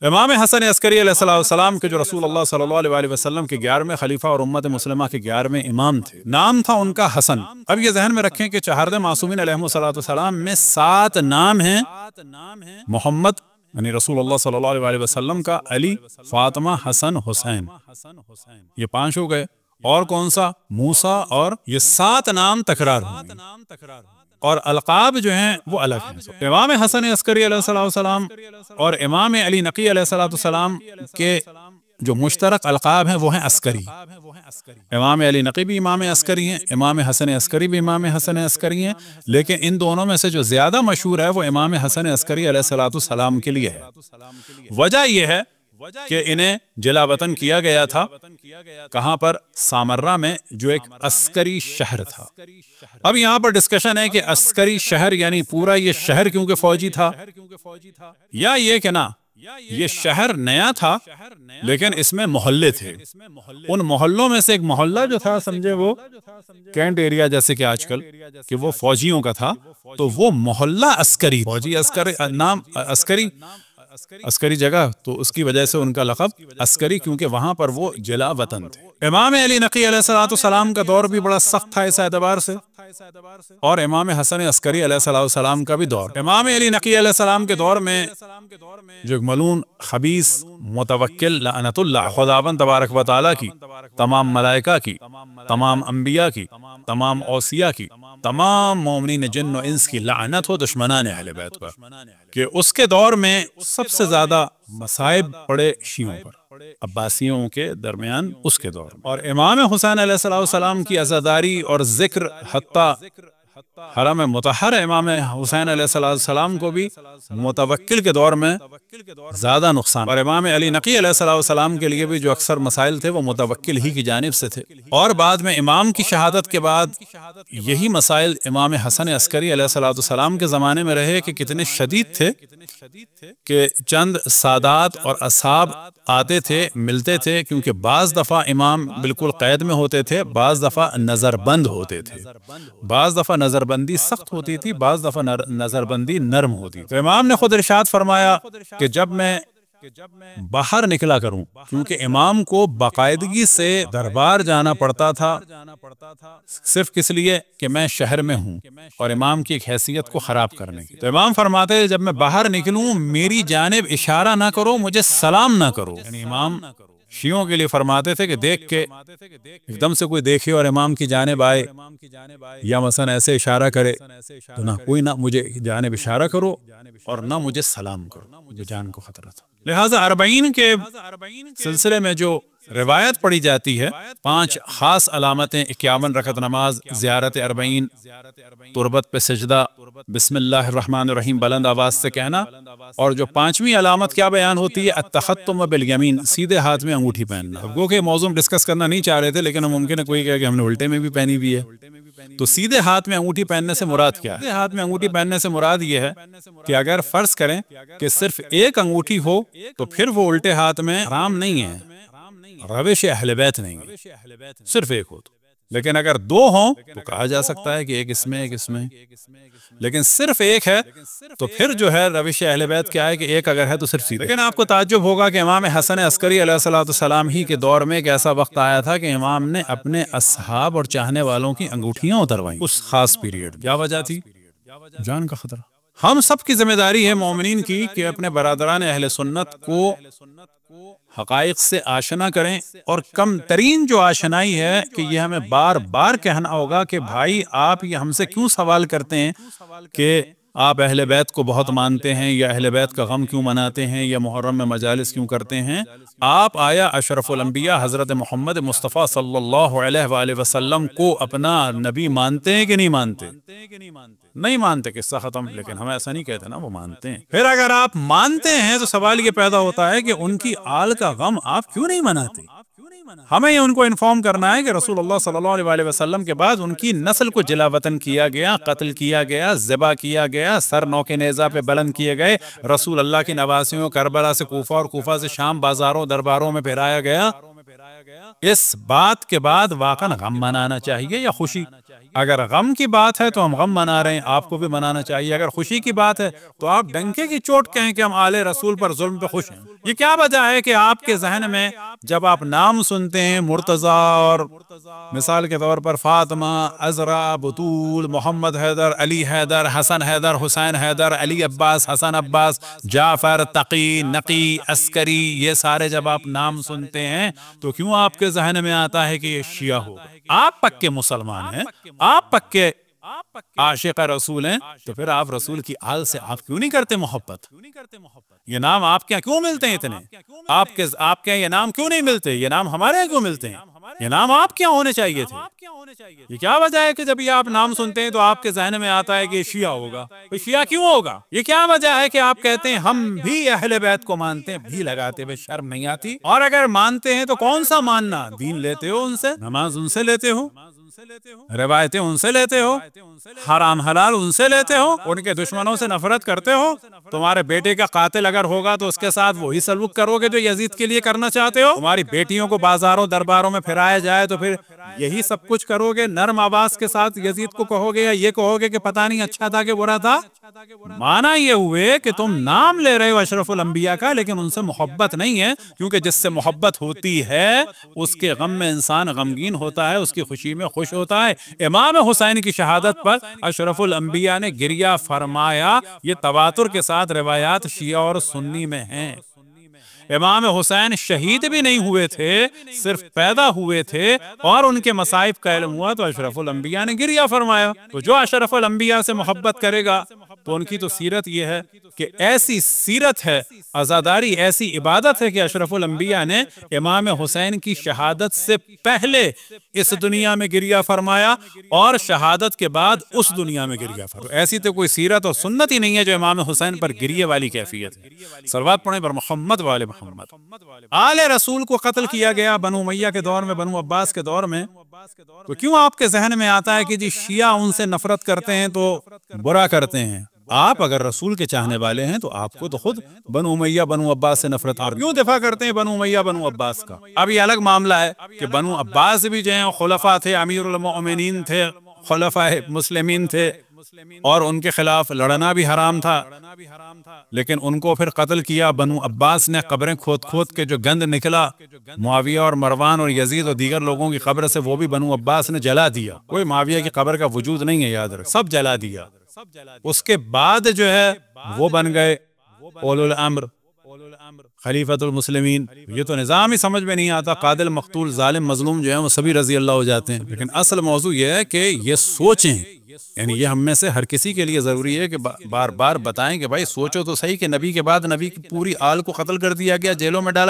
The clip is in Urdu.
امام حسن عسکری علیہ السلام کے جو رسول اللہ صلی اللہ علیہ وسلم کے 11ویں خلیفہ اور امت مسلمہ کے 11ویں امام تھے، نام تھا ان کا حسن۔ اب یہ ذہن میں رکھیں کہ 4 معصومین علیہم السلام میں 7 نام ہیں محمد یعنی رسول اللہ صلی اللہ علیہ وسلم کا، علی، فاطمہ، حسن، حسین، یہ 5 ہو گئے۔ اور کون سا؟ موسیٰ، اور یہ 7 نام تکرار ہوئے اور القاب جو ہیں وہ الگ ہیں۔ امام حسن عسکری علیہ السلام اور امام علی نقی علیہ السلام کے جو مشترک القاب ہیں وہ ہیں عسکری۔ امام علی نقی بھی امام عسکری ہیں، امام حسن عسکری بھی امام حسن عسکری ہیں، لیکن ان دونوں میں سے جو زیادہ مشہور ہے وہ امام حسن عسکری علیہ السلام کے لیے ہے۔ وجہ یہ ہے کہ انہیں جلا وطن کیا گیا تھا، کہاں پر؟ سامرہ میں، جو ایک عسکری شہر تھا۔ اب یہاں پر ڈسکشن ہے کہ عسکری شہر یعنی پورا یہ شہر کیونکہ فوجی تھا، یا یہ کہ نا یہ شہر نیا تھا لیکن اس میں محلے تھے، ان محلوں میں سے ایک محلہ جو تھا سمجھے وہ کینٹ ایریا جیسے کہ آج کل کہ وہ فوجیوں کا تھا، تو وہ محلہ عسکری، فوجی نام عسکری جگہ، تو اس کی وجہ سے ان کا لقب عسکری، کیونکہ وہاں پر وہ جلا وطن تھے۔ امام علی نقی علیہ السلام کا دور بھی بڑا سخت تھا اس اعتبار سے، اور امام حسن عسکری علیہ السلام کا بھی دور۔ امام علی نقی علیہ السلام کے دور میں جو ایک ملعون، خبیث، متوکل، لعنت اللہ، خداوند تبارک و تعالیٰ کی، تمام ملائکہ کی، تمام انبیاء کی، تمام اوصیاء کی، تمام مومنین جن و انس کی لعنت ہو دشمنان اہل بیت پر، کہ اس کے دور میں سب سے زیادہ مصائب پڑے شیعوں پر، عباسیوں کے درمیان اس کے دور میں۔ اور امام حسین علیہ السلام کی عزاداری اور ذکر حتیٰ حرم مطہر امام حسین علیہ السلام کو بھی متوکل کے دور میں زیادہ نقصان، اور امام علی نقی علیہ السلام کے لیے بھی جو اکثر مسائل تھے وہ متوکل ہی کی جانب سے تھے۔ اور بعد میں امام کی شہادت کے بعد یہی مسائل امام حسن عسکری علیہ السلام کے زمانے میں رہے کہ کتنے شدید تھے کہ چند سادات اور اصحاب آتے تھے، ملتے تھے، کیونکہ بعض دفعہ امام بالکل قید میں ہوتے تھے، بعض دفعہ نظر بند ہوتے تھے، بعض دفعہ نظر بندی سخت ہوتی تھی، بعض دفعہ نظر بندی نرم ہوتی تھی۔ تو امام نے خود ارشاد فرمایا کہ جب میں باہر نکلا کروں، کیونکہ امام کو باقاعدگی سے دربار جانا پڑتا تھا صرف کس لیے کہ میں شہر میں ہوں اور امام کی ایک حیثیت کو خراب کرنے کی، تو امام فرماتے ہیں جب میں باہر نکلوں میری جانب اشارہ نہ کرو، مجھے سلام نہ کرو۔ یعنی امام شیعوں کے لیے فرماتے تھے کہ دیکھ کے ایک دم سے کوئی دیکھے اور امام کی جانب آئے یا مثلا ایسے اشارہ کرے تو نہ کوئی نہ مجھے جانب اشارہ کرو اور نہ مجھے سلام کرو، مجھے جان کو خطرہ تھا۔ لہٰذا 40 کے سلسلے میں جو روایت پڑھی جاتی ہے، 5 خاص علامتیں: 51 رکعت نماز، زیارت 40، تربت پہ سجدہ، بسم اللہ الرحمن الرحیم بلند آواز سے کہنا، اور جو 5ویں علامت کیا بیان ہوتی ہے؟ التختم بالیمین، سیدھے ہاتھ میں انگوٹھی پہننا۔ اب گو کہ موضوع ڈسکس کرنا نہیں چاہ رہے تھے، لیکن ممکن ہے کوئی کہے کہ ہم نے الٹے میں بھی پہنی ہوئی ہے، تو سیدھے ہاتھ میں انگوٹھی پہننے سے مراد کیا ہے؟ سیدھے ہاتھ میں انگوٹھی پہننے سے مراد یہ ہے کہ اگر فرض کریں کہ صرف ایک انگوٹھی ہو تو پھر وہ الٹے ہاتھ میں حرام نہیں ہے، روش اہل بیت نہیں ہے، صرف ایک ہو تو، لیکن اگر 2 ہوں تو کہا جا سکتا ہے کہ ایک اس میں ایک اس میں، لیکن صرف ایک ہے تو پھر جو ہے روش اہل بیت کیا ہے کہ ایک اگر ہے تو صرف سیدھے۔ لیکن آپ کو تعجب ہوگا کہ امام حسن عسکری علیہ السلام ہی کے دور میں ایک ایسا وقت آیا تھا کہ امام نے اپنے اصحاب اور چاہنے والوں کی انگوٹھیاں اتروائیں اس خاص پیریڈ۔ کیا وجہ تھی؟ جان کا خطرہ۔ ہم سب کی ذمہ داری ہے مومنین کی کہ اپنے برادران اہل سنت کو حقائق سے آشنا کریں، اور کم ترین جو آشنائی ہے کہ یہ ہمیں بار بار کہنا ہوگا کہ بھائی آپ یہ ہم سے کیوں سوال کرتے ہیں کہ آپ اہل بیت کو بہت مانتے ہیں، یا اہل بیت کا غم کیوں مناتے ہیں، یا محرم میں مجالس کیوں کرتے ہیں؟ آپ آیا اشرف الانبیاء حضرت محمد مصطفیٰ صلی اللہ علیہ وآلہ وسلم کو اپنا نبی مانتے ہیں کہ نہیں مانتے؟ نہیں مانتے، قصہ ختم۔ لیکن ہم ایسا نہیں کہتے نا، وہ مانتے ہیں۔ پھر اگر آپ مانتے ہیں تو سوال یہ پیدا ہوتا ہے کہ ان کی آل کا غم آپ کیوں نہیں مناتے؟ ہمیں ان کو انفارم کرنا ہے کہ رسول اللہ صلی اللہ علیہ وسلم کے بعد ان کی نسل کو جلا وطن کیا گیا، قتل کیا گیا، ذبح کیا گیا، سر نوک نیزہ پہ بلند کیے گئے، رسول اللہ کی نواسیوں کربلا سے کوفہ اور کوفہ سے شام بازاروں درباروں میں پھیرایا گیا۔ اس بات کے بعد واقعا غم منانا چاہیے یا خوشی؟ اگر غم کی بات ہے تو ہم غم منا رہے ہیں، آپ کو بھی منانا چاہیے۔ اگر خوشی کی بات ہے تو آپ ڈنکے کی چوٹ کہیں کہ ہم آل رسول پر ظلم پہ خوش ہیں۔ یہ کیا وجہ ہے کہ آپ کے ذہن میں جب آپ نام سنتے ہیں مرتضی اور مثال کے طور پر فاطمہ، عذرا، بطول، محمد حیدر، علی حیدر، حسن حیدر، حسین حیدر، علی عباس، حسن عباس، جعفر، تقی، نقی، عسکری، یہ سارے جب آپ نام سنتے ہیں تو کیوں آپ کے ذہن میں آتا ہے کہ یہ شیعہ ہوگا؟ آپ پکے مسلمان ہیں، آپ پکے عاشق رسول ہیں، تو پھر آپ رسول کی آل سے آپ کیوں نہیں کرتے محبت؟ یہ نام آپ کے کیوں ملتے ہیں اتنے؟ آپ کے یہ نام کیوں نہیں ملتے؟ یہ نام ہمارے یہاں کیوں ملتے ہیں؟ یہ نام آپ کیا ہونے چاہیے تھے؟ یہ کیا وجہ ہے کہ جب یہ آپ نام سنتے ہیں تو آپ کے ذہن میں آتا ہے کہ یہ شیعہ ہوگا؟ شیعہ کیوں ہوگا؟ یہ کیا وجہ ہے کہ آپ کہتے ہیں ہم بھی اہل بیت کو مانتے ہیں، بھی لگاتے ہوئے شرم نہیں آتی؟ اور اگر مانتے ہیں تو کون سا ماننا؟ دین لیتے ہو ان سے، نماز ان سے لیتے ہو، روایتیں ان سے لیتے ہو، حرام حلال ان سے لیتے ہو، ان کے دشمنوں سے نفرت کرتے ہو۔ تمہارے بیٹے کا قاتل اگر ہوگا تو اس کے ساتھ وہی سلوک کرو گے جو یزید کے لیے کرنا چاہتے ہو۔ تمہاری بیٹیوں کو بازاروں درباروں میں پھرایا جائے تو پھر یہی سب کچھ کرو گے، نرم آواز کے ساتھ یزید کو کہو گے یا یہ کہو گے کہ پتہ نہیں اچھا تھا کہ برا تھا؟ مانا یہ ہوئے کہ تم نام لے رہے ہو اشرف الانبیاء کا لیکن ان سے محبت نہیں ہے، کیونکہ جس سے محبت ہوتی ہے اس کے غم میں انسان غمگین ہوتا ہے، اس کی خوشی میں خوش ہوتا ہے۔ امام حسین کی شہادت پر اشرف الانبیاء نے گریہ فرمایا، یہ تواتر کے ساتھ روایات شیعہ اور سنی میں ہیں۔ امام حسین شہید بھی نہیں ہوئے تھے، صرف پیدا ہوئے تھے اور ان کے مصائب کا علم ہوا تو اشرف الانبیاء نے گریہ فرمایا۔ تو جو اشرف الانبیاء سے محبت کرے گا تو ان کی تو سیرت یہ ہے کہ ایسی سیرت ہے، عزاداری ایسی عبادت ہے کہ اشرف الانبیاء نے امام حسین کی شہادت سے پہلے اس دنیا میں گریہ فرمایا اور شہادت کے بعد اس دنیا میں گریہ فرمایا۔ ایسی تو کوئی سیرت اور سنت ہی نہیں ہے جو امام حسین پر گریہ والی کیفیت ہے۔ صلوات پڑھیں پر محمد والے محمد۔ آل رسول کو قتل کیا گیا بنو امیہ کے دور میں، بنو عباس کے دور میں، تو کیوں آپ کے ذہن میں آتا ہے کہ جی شیعہ ان سے نفرت کرتے ہیں تو برا کرتے ہیں؟ آپ اگر رسول کے چاہنے والے ہیں تو آپ کو تو خود بنو امیہ بنو عباس سے نفرت، اور کیوں دفاع کرتے ہیں بنو امیہ بنو عباس کا؟ اب یہ الگ معاملہ ہے کہ بنو عباس بھی جو ہیں خلفاء تھے، امیر المؤمنین تھے، خلفاء مسلمین تھے، اور ان کے خلاف لڑنا بھی حرام تھا، لیکن ان کو پھر قتل کیا بنو عباس نے۔ قبریں کھود کھود کے جو گند نکلا معاویہ اور مروان اور یزید اور دیگر لوگوں کی قبر سے، وہ بھی بنو عباس نے جلا دیا۔ کوئی معاویہ کی قبر کا وجود نہیں ہے، یاد رکھ، سب جلا دیا۔ اس کے بعد جو ہے وہ بن گئے اولو الامر، خلیفۃ المسلمین۔ یہ تو نظام ہی سمجھ میں نہیں آتا، قاتل مقتول ظالم مظلوم جو ہیں وہ سبھی رضی اللہ ہو جاتے ہیں۔ لیکن اصل موضوع یہ ہے کہ یہ سوچیں، یعنی یہ ہم میں سے ہر کسی کے لیے ضروری ہے کہ بار بار بتائیں کہ بھائی سوچو تو صحیح کہ نبی کے بعد نبی کی پوری آل کو قتل کر دیا گیا، جیلوں میں ڈالا